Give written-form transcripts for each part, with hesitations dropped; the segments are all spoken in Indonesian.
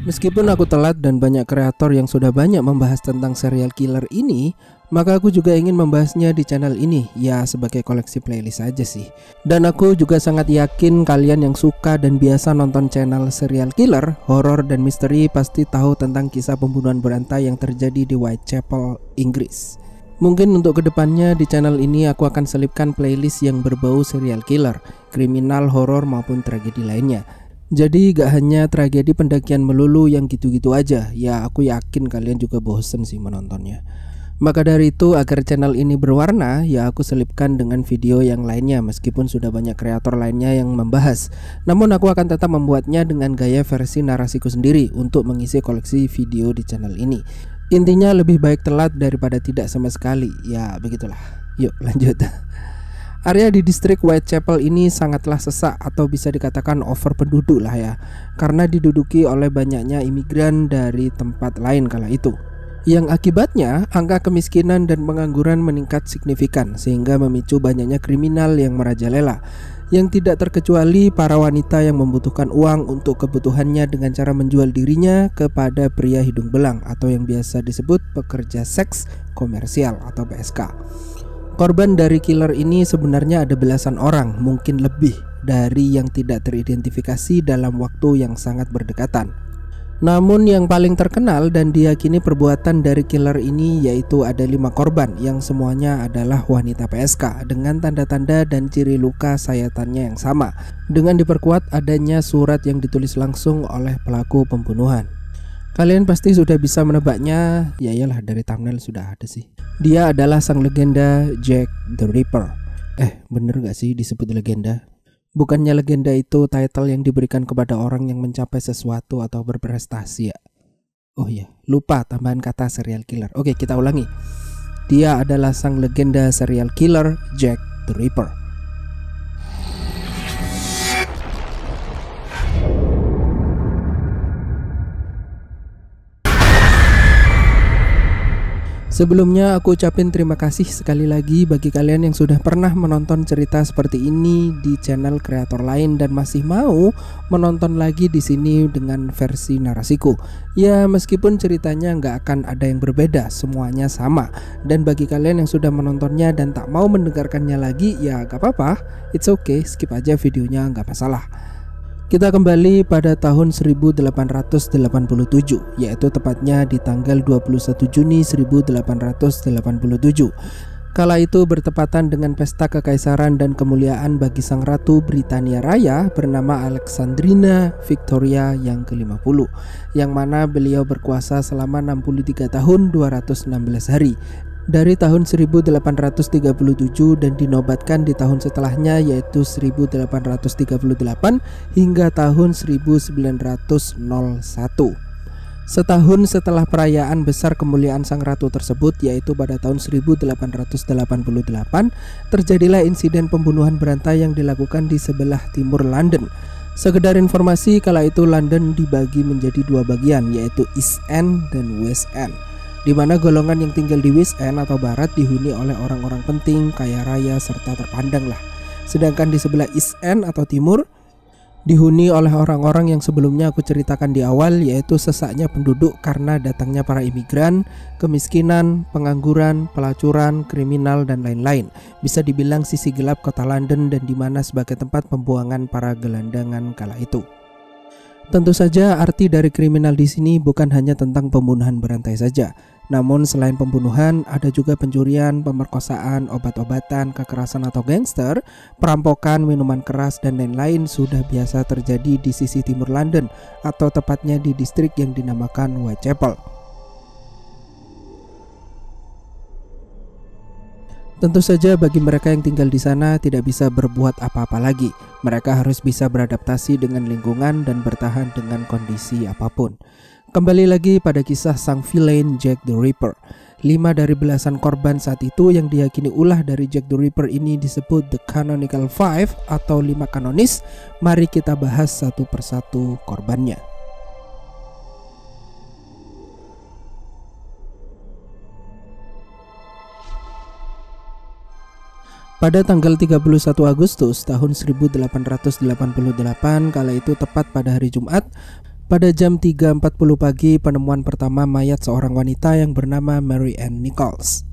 Meskipun aku telat dan banyak kreator yang sudah banyak membahas tentang serial killer ini, maka aku juga ingin membahasnya di channel ini, ya sebagai koleksi playlist aja sih. Dan aku juga sangat yakin kalian yang suka dan biasa nonton channel serial killer, horor dan misteri pasti tahu tentang kisah pembunuhan berantai yang terjadi di Whitechapel, Inggris. Mungkin untuk kedepannya di channel ini aku akan selipkan playlist yang berbau serial killer, kriminal, horor maupun tragedi lainnya. Jadi gak hanya tragedi pendakian melulu yang gitu-gitu aja. Ya aku yakin kalian juga bosen sih menontonnya. Maka dari itu agar channel ini berwarna, ya aku selipkan dengan video yang lainnya. Meskipun sudah banyak kreator lainnya yang membahas, namun aku akan tetap membuatnya dengan gaya versi narasiku sendiri untuk mengisi koleksi video di channel ini. Intinya lebih baik telat daripada tidak sama sekali. Ya begitulah. Yuk lanjut. Area di distrik Whitechapel ini sangatlah sesak atau bisa dikatakan over penduduk lah ya, karena diduduki oleh banyaknya imigran dari tempat lain kala itu. Yang akibatnya angka kemiskinan dan pengangguran meningkat signifikan sehingga memicu banyaknya kriminal yang merajalela, yang tidak terkecuali para wanita yang membutuhkan uang untuk kebutuhannya dengan cara menjual dirinya kepada pria hidung belang atau yang biasa disebut pekerja seks komersial atau PSK. Korban dari killer ini sebenarnya ada belasan orang, mungkin lebih dari yang tidak teridentifikasi dalam waktu yang sangat berdekatan. Namun yang paling terkenal dan diyakini perbuatan dari killer ini yaitu ada 5 korban yang semuanya adalah wanita PSK dengan tanda-tanda dan ciri luka sayatannya yang sama, dengan diperkuat adanya surat yang ditulis langsung oleh pelaku pembunuhan. Kalian pasti sudah bisa menebaknya, ya iyalah dari thumbnail sudah ada sih. Dia adalah sang legenda Jack the Ripper. Bener gak sih disebut legenda? Bukannya legenda itu title yang diberikan kepada orang yang mencapai sesuatu atau berprestasi ya? Oh iya, lupa tambahan kata serial killer. Oke, kita ulangi. Dia adalah sang legenda serial killer Jack the Ripper. Sebelumnya aku ucapin terima kasih sekali lagi bagi kalian yang sudah pernah menonton cerita seperti ini di channel kreator lain dan masih mau menonton lagi di sini dengan versi narasiku. Ya meskipun ceritanya nggak akan ada yang berbeda, semuanya sama. Dan bagi kalian yang sudah menontonnya dan tak mau mendengarkannya lagi, ya gak apa-apa, it's okay, skip aja videonya, nggak masalah. Kita kembali pada tahun 1887, yaitu tepatnya di tanggal 21 Juni 1887. Kala itu bertepatan dengan pesta kekaisaran dan kemuliaan bagi sang ratu Britania Raya bernama Alexandrina Victoria yang ke-50, yang mana beliau berkuasa selama 63 tahun 216 hari. Dari tahun 1837 dan dinobatkan di tahun setelahnya yaitu 1838 hingga tahun 1901. Setahun setelah perayaan besar kemuliaan sang ratu tersebut yaitu pada tahun 1888 terjadilah insiden pembunuhan berantai yang dilakukan di sebelah timur London. Sekedar informasi, kala itu London dibagi menjadi 2 bagian yaitu East End dan West End, di mana golongan yang tinggal di West End atau barat dihuni oleh orang-orang penting, kaya raya, serta terpandang lah. Sedangkan di sebelah East End atau timur dihuni oleh orang-orang yang sebelumnya aku ceritakan di awal, yaitu sesaknya penduduk karena datangnya para imigran, kemiskinan, pengangguran, pelacuran, kriminal, dan lain-lain. Bisa dibilang sisi gelap kota London dan dimana sebagai tempat pembuangan para gelandangan kala itu. Tentu saja arti dari kriminal di sini bukan hanya tentang pembunuhan berantai saja. Namun selain pembunuhan ada juga pencurian, pemerkosaan, obat-obatan, kekerasan atau gangster, perampokan, minuman keras dan lain-lain sudah biasa terjadi di sisi timur London atau tepatnya di distrik yang dinamakan Whitechapel. Tentu saja bagi mereka yang tinggal di sana tidak bisa berbuat apa-apa lagi. Mereka harus bisa beradaptasi dengan lingkungan dan bertahan dengan kondisi apapun. Kembali lagi pada kisah sang villain Jack the Ripper. 5 dari belasan korban saat itu yang diyakini ulah dari Jack the Ripper ini disebut The Canonical Five atau 5 kanonis. Mari kita bahas satu persatu korbannya. Pada tanggal 31 Agustus tahun 1888, kala itu tepat pada hari Jumat, Pada jam 3.40 pagi, penemuan pertama mayat seorang wanita yang bernama Mary Ann Nichols.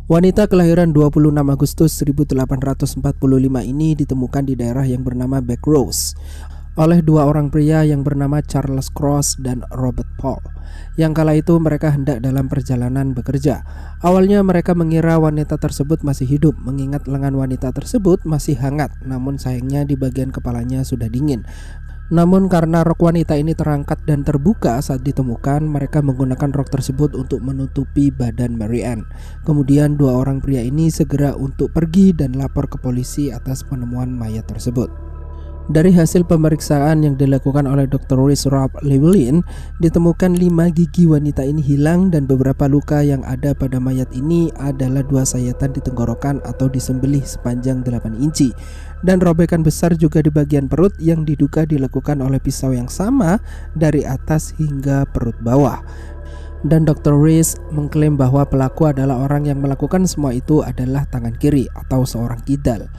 Wanita kelahiran 26 Agustus 1845 ini ditemukan di daerah yang bernama Backrose oleh dua orang pria yang bernama Charles Cross dan Robert Paul. Yang kala itu mereka hendak dalam perjalanan bekerja. Awalnya mereka mengira wanita tersebut masih hidup, mengingat lengan wanita tersebut masih hangat, namun sayangnya di bagian kepalanya sudah dingin. Namun karena rok wanita ini terangkat dan terbuka saat ditemukan, mereka menggunakan rok tersebut untuk menutupi badan Mary Ann. Kemudian dua orang pria ini segera untuk pergi dan lapor ke polisi atas penemuan mayat tersebut. Dari hasil pemeriksaan yang dilakukan oleh Dr. Rhys Rob Llewellyn, ditemukan 5 gigi wanita ini hilang dan beberapa luka yang ada pada mayat ini adalah 2 sayatan di tenggorokan atau disembelih sepanjang 8 inci. Dan robekan besar juga di bagian perut yang diduga dilakukan oleh pisau yang sama dari atas hingga perut bawah. Dan Dr. Rhys mengklaim bahwa pelaku adalah orang yang melakukan semua itu adalah tangan kiri atau seorang kidal.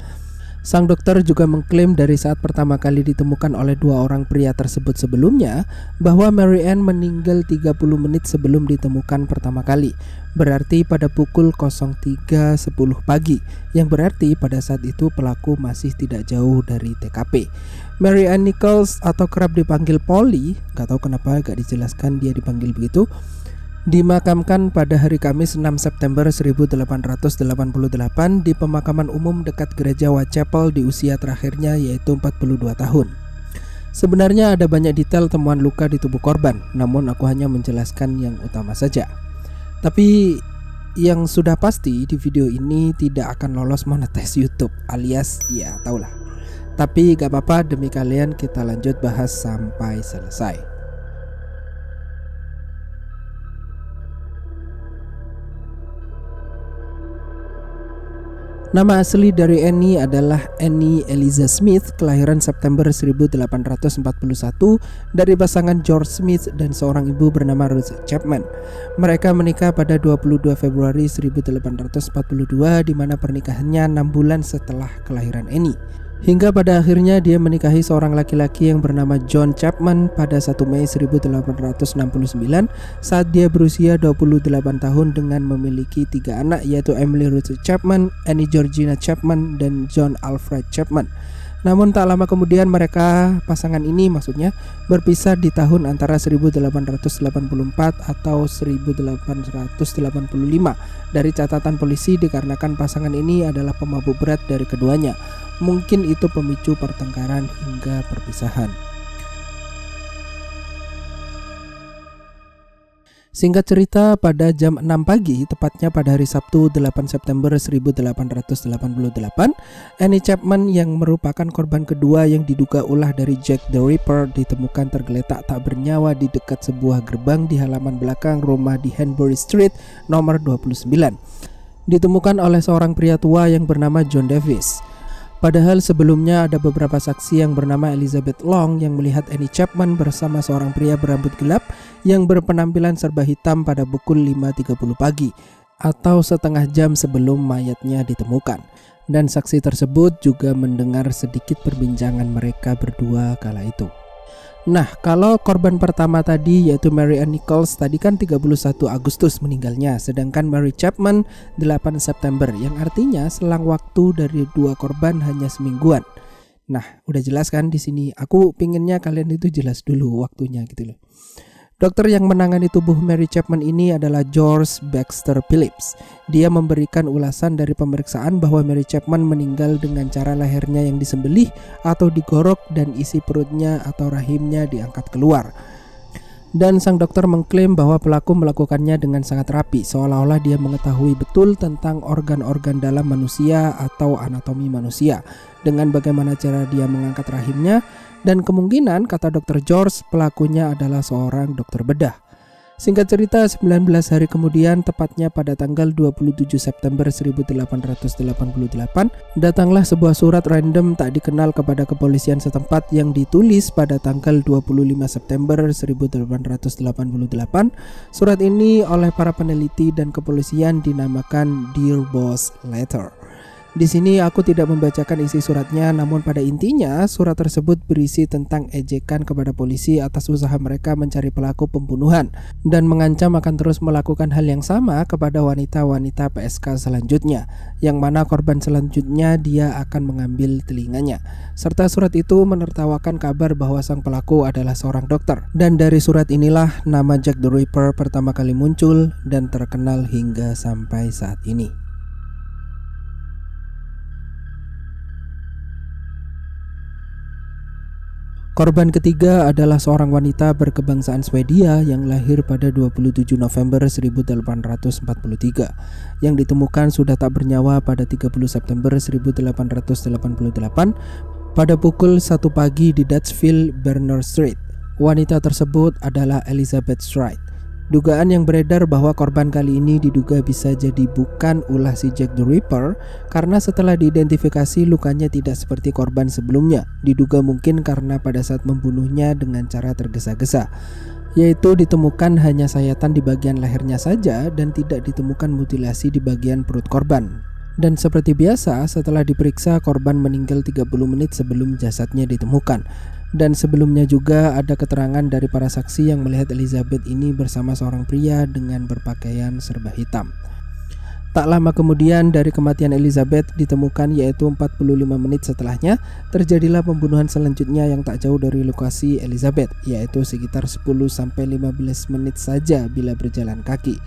Sang dokter juga mengklaim dari saat pertama kali ditemukan oleh dua orang pria tersebut sebelumnya bahwa Mary Ann meninggal 30 menit sebelum ditemukan pertama kali, berarti pada pukul 03.10 pagi, yang berarti pada saat itu pelaku masih tidak jauh dari TKP. Mary Ann Nichols atau kerap dipanggil Polly, gak tahu kenapa gak dijelaskan dia dipanggil begitu, dimakamkan pada hari Kamis 6 September 1888 di pemakaman umum dekat gereja Whitechapel di usia terakhirnya yaitu 42 tahun. Sebenarnya ada banyak detail temuan luka di tubuh korban, namun aku hanya menjelaskan yang utama saja. Tapi yang sudah pasti di video ini tidak akan lolos monetize YouTube, alias ya taulah. Tapi gak apa-apa, demi kalian kita lanjut bahas sampai selesai. Nama asli dari Annie adalah Annie Eliza Smith, kelahiran September 1841 dari pasangan George Smith dan seorang ibu bernama Ruth Chapman. Mereka menikah pada 22 Februari 1842 di mana pernikahannya 6 bulan setelah kelahiran Annie. Hingga pada akhirnya dia menikahi seorang laki-laki yang bernama John Chapman pada 1 Mei 1869 saat dia berusia 28 tahun dengan memiliki 3 anak yaitu Emily Ruth Chapman, Annie Georgina Chapman, dan John Alfred Chapman. Namun tak lama kemudian pasangan ini berpisah di tahun antara 1884 atau 1885 dari catatan polisi dikarenakan pasangan ini adalah pemabuk berat dari keduanya. Mungkin itu pemicu pertengkaran hingga perpisahan. Singkat cerita, pada jam 6 pagi, tepatnya pada hari Sabtu 8 September 1888, Annie Chapman yang merupakan korban kedua yang diduga ulah dari Jack the Ripper ditemukan tergeletak tak bernyawa di dekat sebuah gerbang di halaman belakang rumah di Hanbury Street nomor 29. Ditemukan oleh seorang pria tua yang bernama John Davis. Padahal sebelumnya ada beberapa saksi yang bernama Elizabeth Long yang melihat Annie Chapman bersama seorang pria berambut gelap yang berpenampilan serba hitam pada pukul 5.30 pagi atau setengah jam sebelum mayatnya ditemukan. Dan saksi tersebut juga mendengar sedikit perbincangan mereka berdua kala itu. Nah, kalau korban pertama tadi yaitu Mary Ann Nichols tadi kan 31 Agustus meninggalnya, sedangkan Mary Chapman 8 September, yang artinya selang waktu dari dua korban hanya semingguan. Nah, udah jelas kan di sini. Aku pinginnya kalian itu jelas dulu waktunya gitu loh. Dokter yang menangani tubuh Mary Chapman ini adalah George Baxter Phillips. Dia memberikan ulasan dari pemeriksaan bahwa Mary Chapman meninggal dengan cara lehernya yang disembelih atau digorok dan isi perutnya atau rahimnya diangkat keluar. Dan sang dokter mengklaim bahwa pelaku melakukannya dengan sangat rapi, seolah-olah dia mengetahui betul tentang organ-organ dalam manusia atau anatomi manusia, dengan bagaimana cara dia mengangkat rahimnya. Dan kemungkinan, kata Dr. George, pelakunya adalah seorang dokter bedah. Singkat cerita, 19 hari kemudian, tepatnya pada tanggal 27 September 1888, datanglah sebuah surat random tak dikenal kepada kepolisian setempat yang ditulis pada tanggal 25 September 1888. Surat ini oleh para peneliti dan kepolisian dinamakan Dear Boss Letter. Di sini aku tidak membacakan isi suratnya, namun pada intinya surat tersebut berisi tentang ejekan kepada polisi atas usaha mereka mencari pelaku pembunuhan dan mengancam akan terus melakukan hal yang sama kepada wanita-wanita PSK selanjutnya, yang mana korban selanjutnya dia akan mengambil telinganya. Serta surat itu menertawakan kabar bahwa sang pelaku adalah seorang dokter. Dan dari surat inilah nama Jack the Ripper pertama kali muncul dan terkenal hingga sampai saat ini. Korban ketiga adalah seorang wanita berkebangsaan Swedia yang lahir pada 27 November 1843 yang ditemukan sudah tak bernyawa pada 30 September 1888 pada pukul 1 pagi di Dutchville, Berners Street. Wanita tersebut adalah Elizabeth Stride. Dugaan yang beredar bahwa korban kali ini diduga bisa jadi bukan ulah si Jack the Ripper karena setelah diidentifikasi lukanya tidak seperti korban sebelumnya. Diduga mungkin karena pada saat membunuhnya dengan cara tergesa-gesa, yaitu ditemukan hanya sayatan di bagian lehernya saja dan tidak ditemukan mutilasi di bagian perut korban. Dan seperti biasa, setelah diperiksa korban meninggal 30 menit sebelum jasadnya ditemukan. Dan sebelumnya juga ada keterangan dari para saksi yang melihat Elizabeth ini bersama seorang pria dengan berpakaian serba hitam. Tak lama kemudian dari kematian Elizabeth ditemukan, yaitu 45 menit setelahnya, terjadilah pembunuhan selanjutnya yang tak jauh dari lokasi Elizabeth, yaitu sekitar 10-15 menit saja bila berjalan kaki.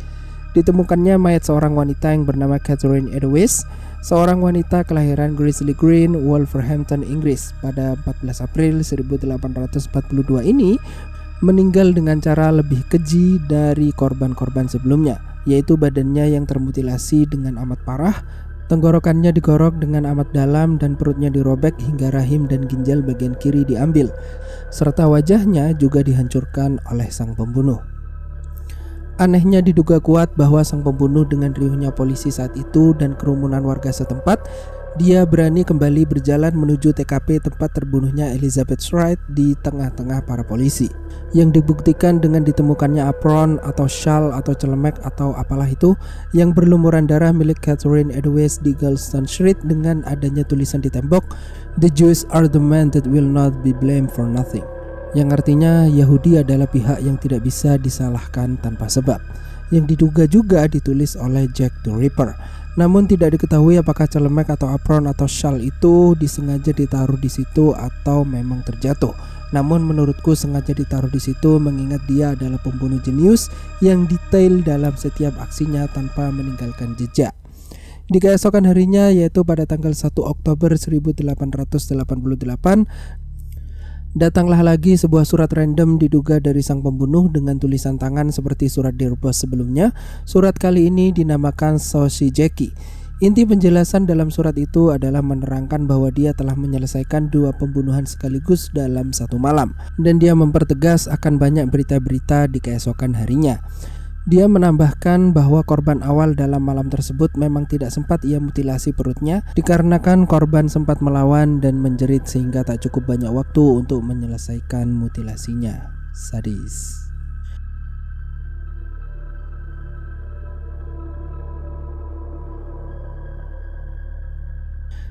Ditemukannya mayat seorang wanita yang bernama Catherine Eddowes, seorang wanita kelahiran Grizzly Green, Wolverhampton, Inggris pada 14 April 1842 ini meninggal dengan cara lebih keji dari korban-korban sebelumnya, yaitu badannya yang termutilasi dengan amat parah, tenggorokannya digorok dengan amat dalam dan perutnya dirobek hingga rahim dan ginjal bagian kiri diambil, serta wajahnya juga dihancurkan oleh sang pembunuh. Anehnya diduga kuat bahwa sang pembunuh dengan riuhnya polisi saat itu dan kerumunan warga setempat, dia berani kembali berjalan menuju TKP tempat terbunuhnya Elizabeth Stride di tengah-tengah para polisi. Yang dibuktikan dengan ditemukannya apron atau shawl atau celemek atau apalah itu yang berlumuran darah milik Catherine Eddowes di Galston Street dengan adanya tulisan di tembok, "The Jews are the men that will not be blamed for nothing." Yang artinya Yahudi adalah pihak yang tidak bisa disalahkan tanpa sebab, yang diduga juga ditulis oleh Jack the Ripper. Namun tidak diketahui apakah celemek atau apron atau shawl itu disengaja ditaruh di situ atau memang terjatuh. Namun menurutku sengaja ditaruh di situ mengingat dia adalah pembunuh jenius yang detail dalam setiap aksinya tanpa meninggalkan jejak. Di keesokan harinya, yaitu pada tanggal 1 Oktober 1888, datanglah lagi sebuah surat random diduga dari sang pembunuh dengan tulisan tangan seperti surat Dirbos sebelumnya. Surat kali ini dinamakan Saucy Jackie. Inti penjelasan dalam surat itu adalah menerangkan bahwa dia telah menyelesaikan 2 pembunuhan sekaligus dalam satu malam, dan dia mempertegas akan banyak berita-berita di keesokan harinya. Dia menambahkan bahwa korban awal dalam malam tersebut memang tidak sempat ia mutilasi perutnya dikarenakan korban sempat melawan dan menjerit sehingga tak cukup banyak waktu untuk menyelesaikan mutilasinya. Sadis.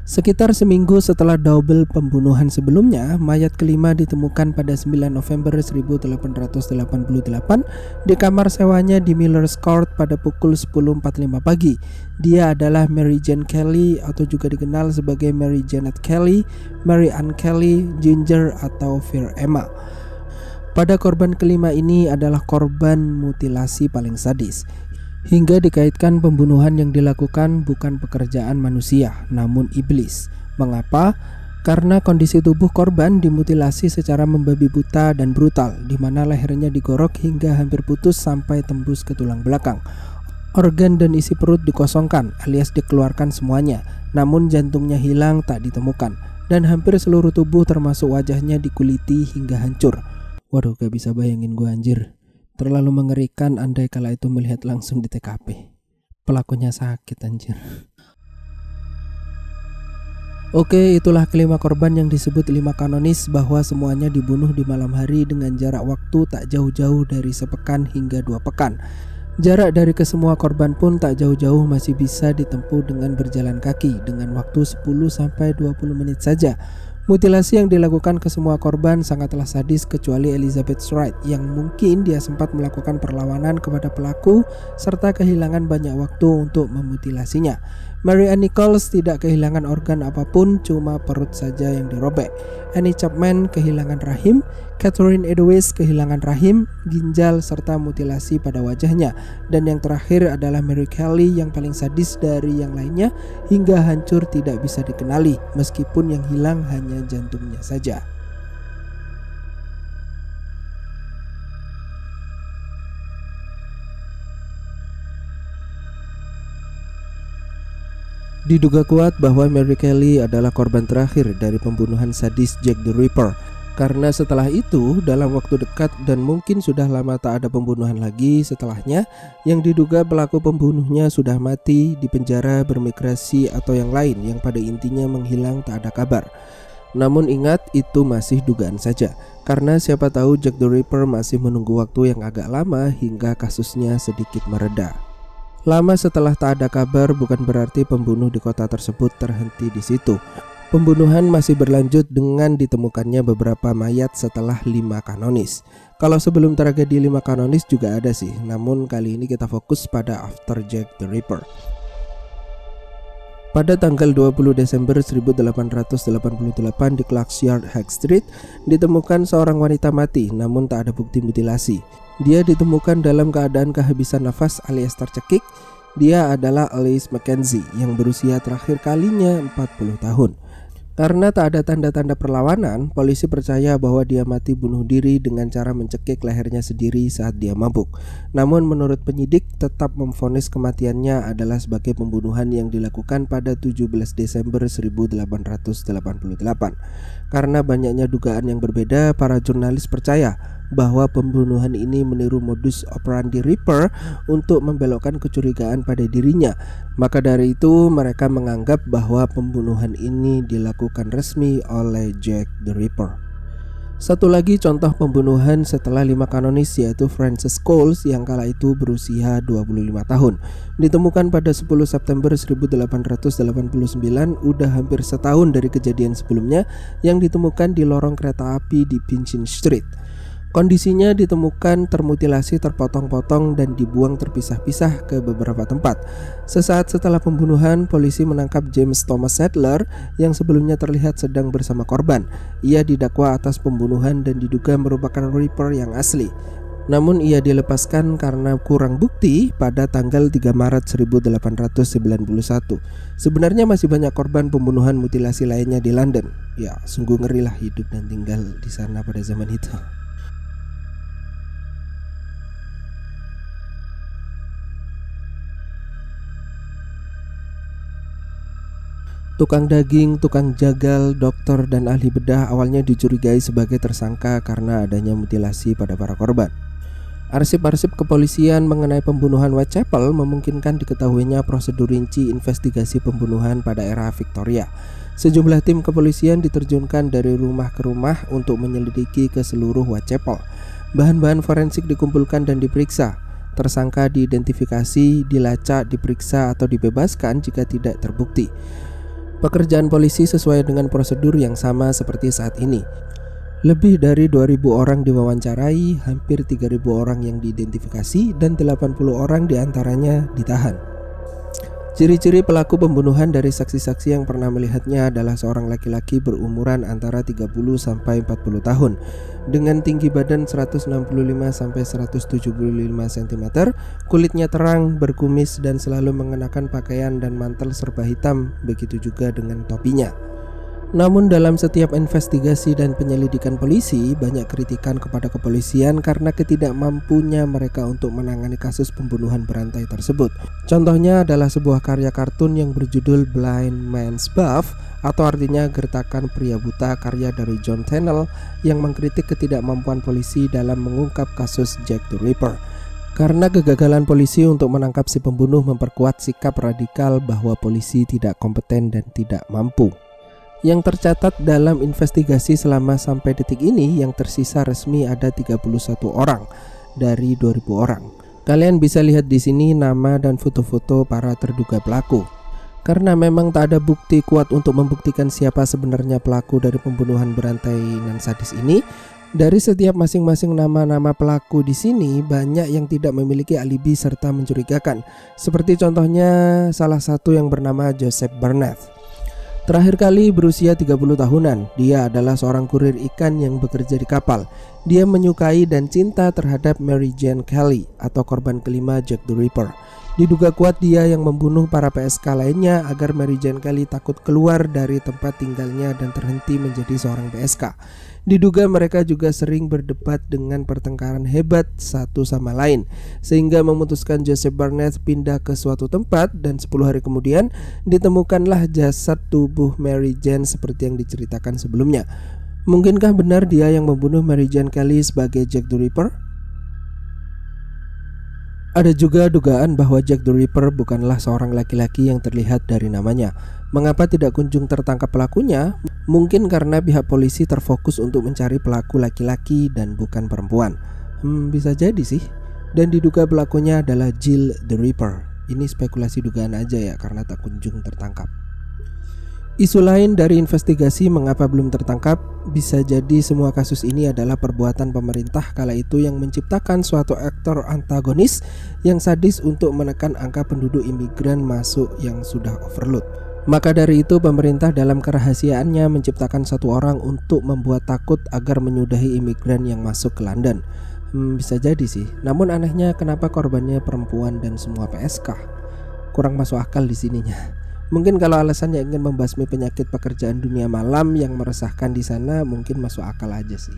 Sekitar seminggu setelah double pembunuhan sebelumnya, mayat kelima ditemukan pada 9 November 1888 di kamar sewanya di Miller's Court pada pukul 10.45 pagi. Dia adalah Mary Jane Kelly atau juga dikenal sebagai Mary Janet Kelly, Mary Ann Kelly, Ginger atau Fair Emma. Pada korban kelima ini adalah korban mutilasi paling sadis. Hingga dikaitkan pembunuhan yang dilakukan bukan pekerjaan manusia, namun iblis. Mengapa? Karena kondisi tubuh korban dimutilasi secara membabi buta dan brutal, di mana lehernya digorok hingga hampir putus sampai tembus ke tulang belakang. Organ dan isi perut dikosongkan alias dikeluarkan semuanya, namun jantungnya hilang tak ditemukan, dan hampir seluruh tubuh termasuk wajahnya dikuliti hingga hancur. Waduh, gak bisa bayangin gue anjir. Terlalu mengerikan andai kala itu melihat langsung di TKP. Pelakunya sakit anjir. Oke, itulah kelima korban yang disebut 5 kanonis, bahwa semuanya dibunuh di malam hari dengan jarak waktu tak jauh-jauh dari sepekan hingga 2 pekan. Jarak dari kesemua korban pun tak jauh-jauh masih bisa ditempuh dengan berjalan kaki dengan waktu 10-20 menit saja. Mutilasi yang dilakukan ke semua korban sangatlah sadis kecuali Elizabeth Wright yang mungkin dia sempat melakukan perlawanan kepada pelaku serta kehilangan banyak waktu untuk memutilasinya. Mary Ann Nichols tidak kehilangan organ apapun, cuma perut saja yang dirobek. Annie Chapman kehilangan rahim, Catherine Eddowes kehilangan rahim, ginjal serta mutilasi pada wajahnya. Dan yang terakhir adalah Mary Kelly yang paling sadis dari yang lainnya hingga hancur tidak bisa dikenali meskipun yang hilang hanya jantungnya saja. Diduga kuat bahwa Mary Kelly adalah korban terakhir dari pembunuhan sadis Jack the Ripper. Karena setelah itu, dalam waktu dekat dan mungkin sudah lama tak ada pembunuhan lagi setelahnya, yang diduga pelaku pembunuhnya sudah mati, di penjara, bermigrasi, atau yang lain yang pada intinya menghilang tak ada kabar. Namun ingat, itu masih dugaan saja, karena siapa tahu Jack the Ripper masih menunggu waktu yang agak lama hingga kasusnya sedikit mereda. Lama setelah tak ada kabar bukan berarti pembunuh di kota tersebut terhenti di situ. Pembunuhan masih berlanjut dengan ditemukannya beberapa mayat setelah 5 kanonis. Kalau sebelum tragedi 5 kanonis juga ada sih, namun kali ini kita fokus pada After Jack the Ripper. Pada tanggal 20 Desember 1888 di Clark's Yard, High Street, ditemukan seorang wanita mati namun tak ada bukti mutilasi. Dia ditemukan dalam keadaan kehabisan nafas alias tercekik. Dia adalah Alice Mackenzie yang berusia terakhir kalinya 40 tahun. Karena tak ada tanda-tanda perlawanan, polisi percaya bahwa dia mati bunuh diri dengan cara mencekik lehernya sendiri saat dia mabuk. Namun menurut penyidik tetap memvonis kematiannya adalah sebagai pembunuhan yang dilakukan pada 17 Desember 1888. Karena banyaknya dugaan yang berbeda, para jurnalis percaya bahwa pembunuhan ini meniru modus operandi Ripper untuk membelokkan kecurigaan pada dirinya. Maka dari itu mereka menganggap bahwa pembunuhan ini dilakukan resmi oleh Jack the Ripper. Satu lagi contoh pembunuhan setelah 5 kanonis yaitu Frances Coles yang kala itu berusia 25 tahun. Ditemukan pada 10 September 1889, udah hampir setahun dari kejadian sebelumnya yang ditemukan di lorong kereta api di Pinchin Street. Kondisinya ditemukan termutilasi terpotong-potong dan dibuang terpisah-pisah ke beberapa tempat. Sesaat setelah pembunuhan, polisi menangkap James Thomas Sadler yang sebelumnya terlihat sedang bersama korban. Ia didakwa atas pembunuhan dan diduga merupakan Ripper yang asli. Namun ia dilepaskan karena kurang bukti pada tanggal 3 Maret 1891. Sebenarnya masih banyak korban pembunuhan mutilasi lainnya di London. Ya, sungguh ngerilah hidup dan tinggal di sana pada zaman itu. Tukang daging, tukang jagal, dokter, dan ahli bedah awalnya dicurigai sebagai tersangka karena adanya mutilasi pada para korban. Arsip-arsip kepolisian mengenai pembunuhan Whitechapel memungkinkan diketahuinya prosedur rinci investigasi pembunuhan pada era Victoria. Sejumlah tim kepolisian diterjunkan dari rumah ke rumah untuk menyelidiki ke seluruh Whitechapel. Bahan-bahan forensik dikumpulkan dan diperiksa. Tersangka diidentifikasi, dilacak, diperiksa, atau dibebaskan jika tidak terbukti. Pekerjaan polisi sesuai dengan prosedur yang sama seperti saat ini. Lebih dari 2.000 orang diwawancarai, hampir 3.000 orang yang diidentifikasi, dan 80 orang diantaranya ditahan. Ciri-ciri pelaku pembunuhan dari saksi-saksi yang pernah melihatnya adalah seorang laki-laki berumuran antara 30 sampai 40 tahun dengan tinggi badan 165 sampai 175 cm, kulitnya terang, berkumis dan selalu mengenakan pakaian dan mantel serba hitam, begitu juga dengan topinya. Namun dalam setiap investigasi dan penyelidikan polisi, banyak kritikan kepada kepolisian karena ketidakmampunya mereka untuk menangani kasus pembunuhan berantai tersebut. Contohnya adalah sebuah karya kartun yang berjudul Blind Man's Buff, atau artinya gertakan pria buta, karya dari John Tennell, yang mengkritik ketidakmampuan polisi dalam mengungkap kasus Jack the Ripper. Karena kegagalan polisi untuk menangkap si pembunuh memperkuat sikap radikal bahwa polisi tidak kompeten dan tidak mampu. Yang tercatat dalam investigasi selama sampai detik ini, yang tersisa resmi ada 31 orang dari 2.000 orang. Kalian bisa lihat di sini nama dan foto-foto para terduga pelaku. Karena memang tak ada bukti kuat untuk membuktikan siapa sebenarnya pelaku dari pembunuhan berantai nan sadis ini, dari setiap masing-masing nama-nama pelaku di sini banyak yang tidak memiliki alibi serta mencurigakan. Seperti contohnya salah satu yang bernama Joseph Barnett. Terakhir kali berusia 30 tahunan, dia adalah seorang kurir ikan yang bekerja di kapal. Dia menyukai dan cinta terhadap Mary Jane Kelly atau korban kelima Jack the Ripper. Diduga kuat dia yang membunuh para PSK lainnya agar Mary Jane Kelly takut keluar dari tempat tinggalnya dan terhenti menjadi seorang PSK. Diduga mereka juga sering berdebat dengan pertengkaran hebat satu sama lain, sehingga memutuskan Joseph Barnett pindah ke suatu tempat dan 10 hari kemudian ditemukanlah jasad tubuh Mary Jane seperti yang diceritakan sebelumnya. Mungkinkah benar dia yang membunuh Mary Jane Kelly sebagai Jack the Ripper? Ada juga dugaan bahwa Jack the Ripper bukanlah seorang laki-laki yang terlihat dari namanya. Mengapa tidak kunjung tertangkap pelakunya? Mungkin karena pihak polisi terfokus untuk mencari pelaku laki-laki dan bukan perempuan. Bisa jadi sih. Dan diduga pelakunya adalah Jill the Ripper. Ini spekulasi dugaan aja ya, karena tak kunjung tertangkap. Isu lain dari investigasi mengapa belum tertangkap, bisa jadi semua kasus ini adalah perbuatan pemerintah kala itu yang menciptakan suatu aktor antagonis yang sadis untuk menekan angka penduduk imigran masuk yang sudah overload. Maka dari itu pemerintah dalam kerahasiaannya menciptakan satu orang untuk membuat takut agar menyudahi imigran yang masuk ke London. Bisa jadi sih, namun anehnya kenapa korbannya perempuan dan semua PSK? Kurang masuk akal di sininya. Mungkin kalau alasannya ingin membasmi penyakit pekerjaan dunia malam yang meresahkan di sana, mungkin masuk akal aja sih.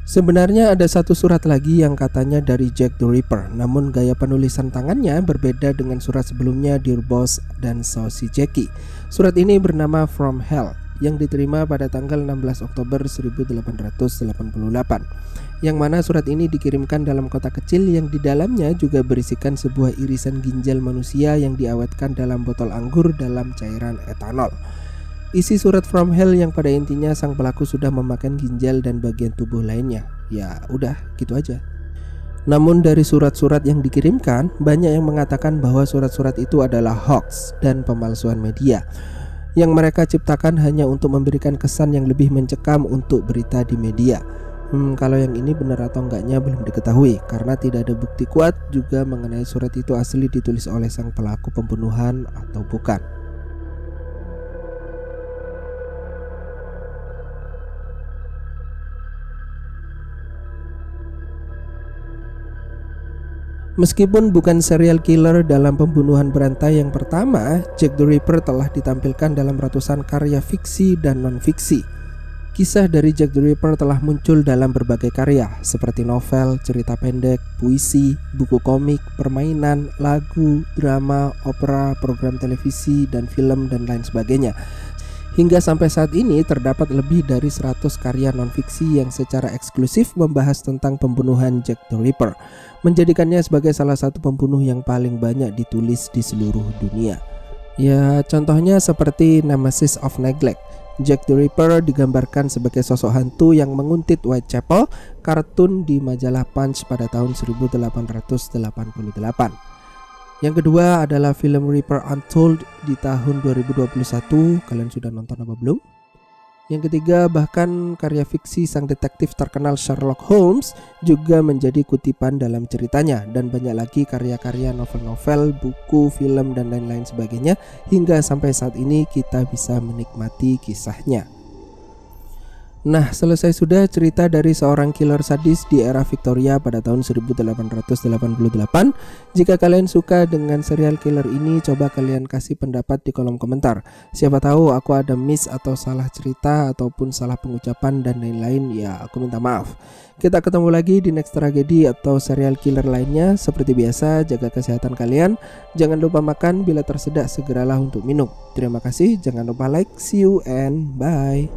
Sebenarnya ada satu surat lagi yang katanya dari Jack the Ripper, namun gaya penulisan tangannya berbeda dengan surat sebelumnya Dear Boss dan Saucy Jackie. Surat ini bernama From Hell, yang diterima pada tanggal 16 Oktober 1888, yang mana surat ini dikirimkan dalam kotak kecil yang di dalamnya juga berisikan sebuah irisan ginjal manusia yang diawetkan dalam botol anggur dalam cairan etanol. Isi surat From Hell yang pada intinya sang pelaku sudah memakan ginjal dan bagian tubuh lainnya. Ya udah, gitu aja. Namun dari surat-surat yang dikirimkan, banyak yang mengatakan bahwa surat-surat itu adalah hoax dan pemalsuan media yang mereka ciptakan hanya untuk memberikan kesan yang lebih mencekam untuk berita di media. Kalau yang ini benar atau enggaknya belum diketahui, karena tidak ada bukti kuat juga mengenai surat itu asli ditulis oleh sang pelaku pembunuhan atau bukan. Meskipun bukan serial killer dalam pembunuhan berantai yang pertama, Jack the Ripper telah ditampilkan dalam ratusan karya fiksi dan non-fiksi. Kisah dari Jack the Ripper telah muncul dalam berbagai karya, seperti novel, cerita pendek, puisi, buku komik, permainan, lagu, drama, opera, program televisi, dan film, dan lain sebagainya. Hingga sampai saat ini terdapat lebih dari 100 karya non-fiksi yang secara eksklusif membahas tentang pembunuhan Jack the Ripper, menjadikannya sebagai salah satu pembunuh yang paling banyak ditulis di seluruh dunia. Ya, contohnya seperti Nemesis of Neglect. Jack the Ripper digambarkan sebagai sosok hantu yang menguntit Whitechapel, kartun di majalah Punch pada tahun 1888. Yang kedua adalah film Ripper Untold di tahun 2021. Kalian sudah nonton apa belum? Yang ketiga, bahkan karya fiksi sang detektif terkenal Sherlock Holmes juga menjadi kutipan dalam ceritanya, dan banyak lagi karya-karya novel-novel, buku, film, dan lain-lain sebagainya, hingga sampai saat ini kita bisa menikmati kisahnya. Nah, selesai sudah cerita dari seorang killer sadis di era Victoria pada tahun 1888. Jika kalian suka dengan serial killer ini, coba kalian kasih pendapat di kolom komentar. Siapa tahu aku ada miss atau salah cerita ataupun salah pengucapan dan lain-lain, ya aku minta maaf. Kita ketemu lagi di next tragedi atau serial killer lainnya. Seperti biasa, jaga kesehatan kalian. Jangan lupa makan, bila tersedak segeralah untuk minum. Terima kasih, jangan lupa like, see you and bye.